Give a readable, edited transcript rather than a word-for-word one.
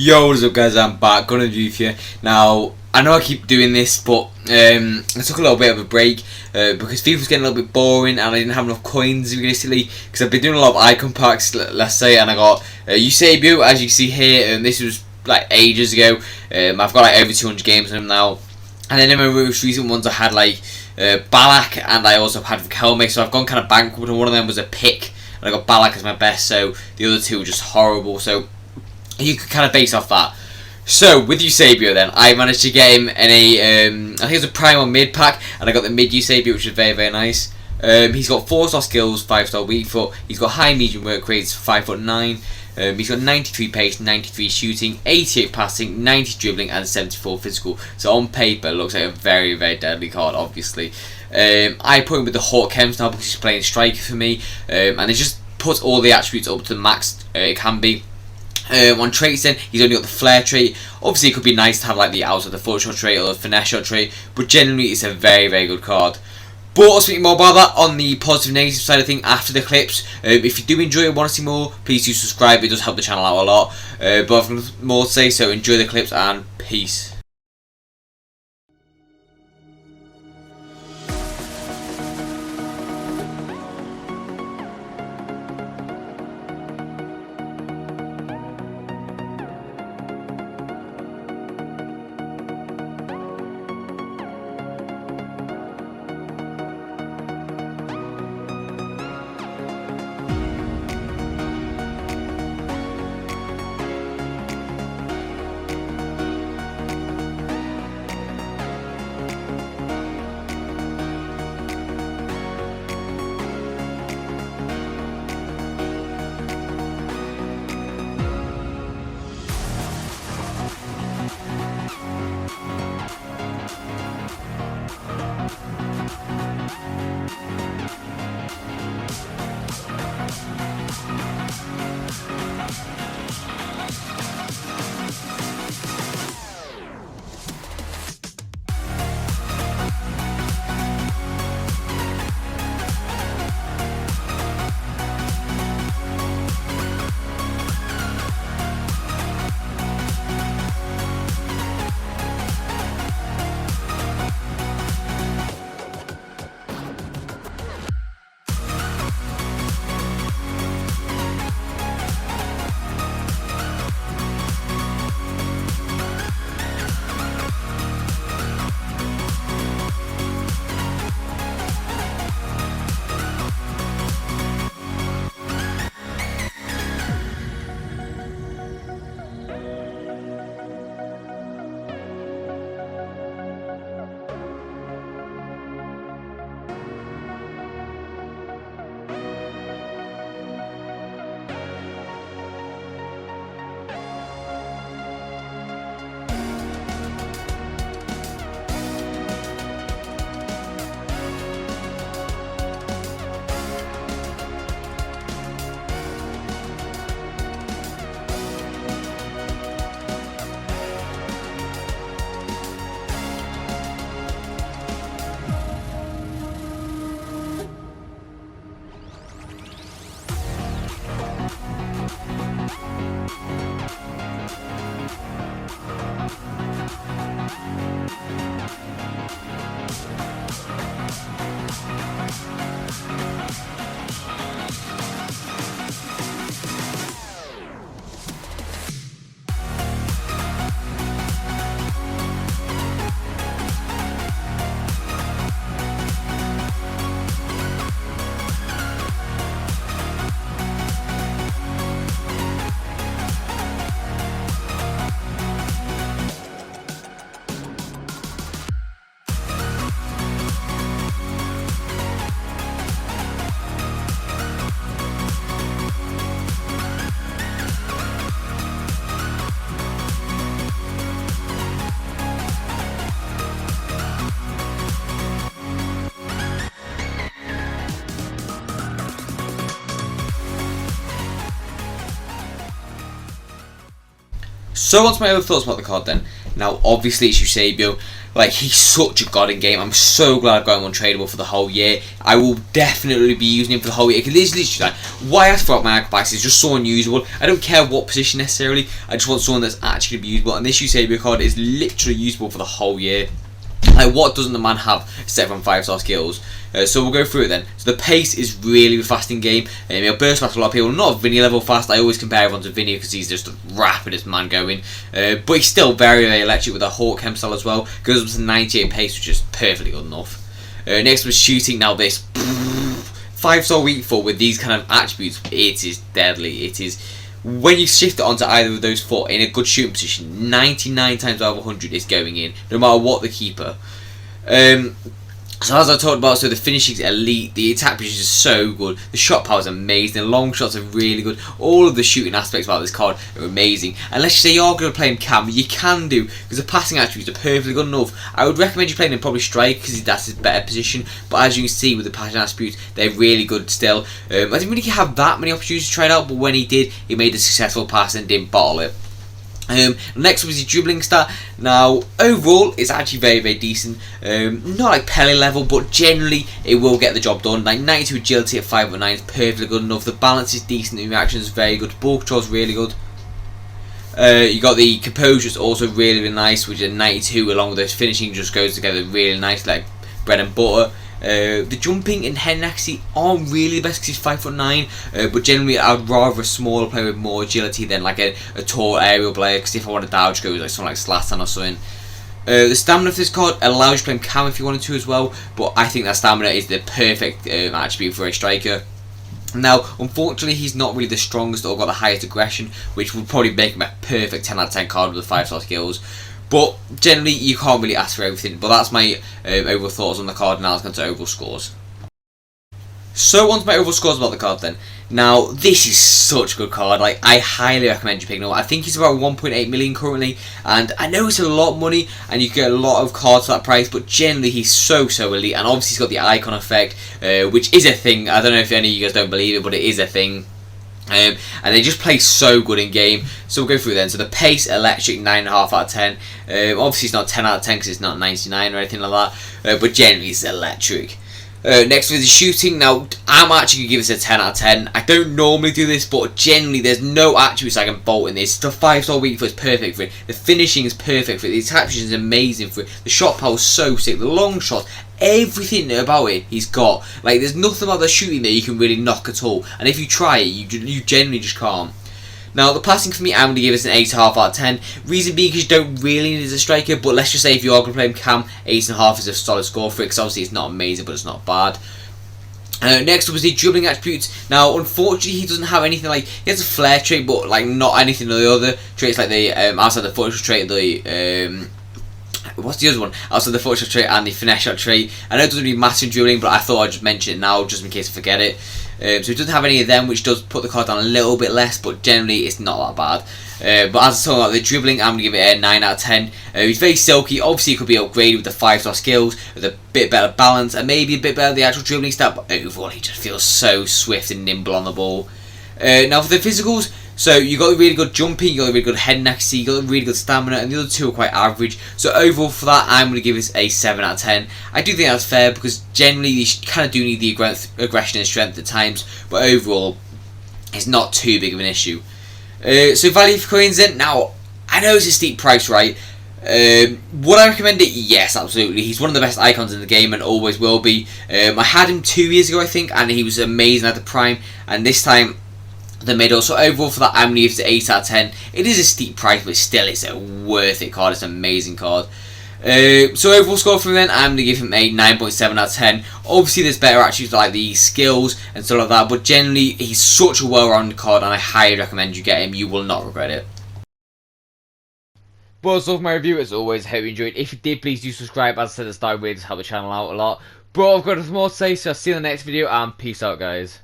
Yo, what's up guys, I'm back, gonna review for you. Now, I know I keep doing this, but I took a little bit of a break because FIFA was getting a little bit boring and I didn't have enough coins realistically, because I've been doing a lot of icon packs, let's say, and I got Eusabio, as you can see here, and this was like ages ago. I've got like over 200 games in them now, and then in my most recent ones I had like Balak, and I also had Kelme, so I've gone kind of bankrupt, and one of them was a pick, and I got Balak as my best, so the other two were just horrible, so you could kind of base off that. So with Eusabio then, I managed to get him in a, I think it was a prime or mid pack, and I got the mid Eusabio, which is very, very nice. He's got 4-star skills, 5-star weak foot, he's got high medium work rates, 5'9". He's got 93 pace, 93 shooting, 88 passing, 90 dribbling, and 74 physical. So on paper, looks like a very, very deadly card, obviously. I put him with the Hawk Chems now because he's playing striker for me, and it just puts all the attributes up to the max it can be. On traits then, he's only got the flare trait. Obviously it could be nice to have like the out of the foot shot trait or the finesse shot trait, but generally it's a very, very good card. But I'll speak more about that on the positive negative side of things after the clips. If you do enjoy it and want to see more, please do subscribe, it does help the channel out a lot. But I've got more to say, so enjoy the clips and peace. So what's my other thoughts about the card then? Now obviously it's Eusabio. Like, he's such a god in game. I'm so glad I've got him untradeable for the whole year. I will definitely be using him for the whole year. Because it's literally like, why I throw out my Acrobatics is just so unusable. I don't care what position necessarily. I just want someone that's actually going to be usable. And this Eusabio card is literally usable for the whole year. Like, what doesn't the man have except from 5-star skills? So we'll go through it then. So the pace is really fast in game. He'll burst past a lot of people. Not Vinny level fast. I always compare everyone to Vinny because he's just the rapidest man going. But he's still very electric with a Hawk Hem style as well. Goes up to 98 pace, which is perfectly good enough. Next was shooting. Now this 5-star weak foot with these kind of attributes, it is deadly. It is. When you shift it onto either of those foot in a good shooting position, 99 times out of 100 is going in, no matter what the keeper. So as I talked about, so the finishing is elite, the attack position is so good, the shot power is amazing, the long shots are really good, all of the shooting aspects about this card are amazing. Unless you say you're going to play him cam, you can do, because the passing attributes are perfectly good enough. I would recommend you playing him probably strike, because that's his better position, but as you can see with the passing attributes, they're really good still. I didn't really have that many opportunities to try it out, but when he did, he made a successful pass and didn't bottle it. Next was his dribbling stat. Now overall it's actually very decent, not like Pele level, but generally it will get the job done. Like 92 agility at 5.9 is perfectly good enough. The balance is decent, the reaction is very good, ball control is really good. You got the composure is also really nice, which is 92, along with those finishing just goes together really nice, like bread and butter. The jumping and head accuracy aren't really the best because he's 5'9", but generally I'd rather a smaller player with more agility than like a tall aerial player, because if I want to dodge, go with like someone like Zlatan or something. The stamina for this card allows you to play him cam if you wanted to as well, but I think that stamina is the perfect attribute for a striker. Now, unfortunately, he's not really the strongest or got the highest aggression, which would probably make him a perfect 10 out of 10 card with the 5-star skills. But generally, you can't really ask for everything. But that's my overall thoughts on the card. Now let's go to overall scores. So on to my overall scores about the card then. Now, this is such a good card. Like, I highly recommend you picking it up. I think it's about 1.8 million currently, and I know it's a lot of money, and you get a lot of cards for that price. But generally, he's so elite, and obviously he's got the icon effect, which is a thing. I don't know if any of you guys don't believe it, but it is a thing. And they just play so good in game. So we'll go through then. So the pace, electric, 9.5 out of 10. Obviously it's not 10 out of 10 because it's not 99 or anything like that. But generally it's electric. Next with the shooting. Now I'm actually going to give this a 10 out of 10. I don't normally do this, but generally there's no attributes I can bolt in this. The 5-star weak foot is perfect for it. The finishing is perfect for it. The attack position is amazing for it. The shot power is so sick. The long shots. Everything about it he's got. Like, there's nothing about the shooting that you can really knock at all, and if you try it, you generally just can't. Now the passing for me, I'm going to give this an 8.5 out of 10. Reason being because you don't really need a striker, but let's just say if you are going to play him cam, 8.5 is a solid score for it, because obviously it's not amazing, but it's not bad. Next was the dribbling attributes. Now unfortunately he doesn't have anything like, he has a flare trait, but like not anything of the other traits, like the outside the foot trait, the what's the other one? Also the fortune trait and the finesse shot trait. I know it doesn't really matter in dribbling, but I thought I'd just mention it now just in case I forget it. So it doesn't have any of them, which does put the card down a little bit less, but generally it's not that bad. But as I talk about the dribbling, I'm going to give it a 9 out of 10. He's very silky. Obviously it could be upgraded with the 5-star skills, with a bit better balance, and maybe a bit better the actual dribbling stat, but overall he just feels so swift and nimble on the ball. Now for the physicals, so you got a really good jumping, you got a really good head and accuracy, you got a really good stamina, and the other two are quite average. So overall for that, I'm going to give this a 7 out of 10. I do think that's fair, because generally you kind of do need the aggression and strength at times, but overall it's not too big of an issue. So value for coins then. Now I know it's a steep price, right? Would I recommend it? Yes, absolutely. He's one of the best icons in the game and always will be. I had him 2 years ago, I think, and he was amazing at the prime, and this time the middle. So overall for that, I'm going to give it 8 out of 10. It is a steep price, but still it's a worth it card. It's an amazing card. So overall score from then, I'm going to give him a 9.7 out of 10. Obviously there's better attributes like the skills and stuff like that, but generally he's such a well-rounded card, and I highly recommend you get him. You will not regret it. Well, that's all for my review. As always, hope you enjoyed. If you did, please do subscribe. As I said at the start, it really does help the channel out a lot. But I've got more to say, so I'll see you in the next video, and peace out, guys.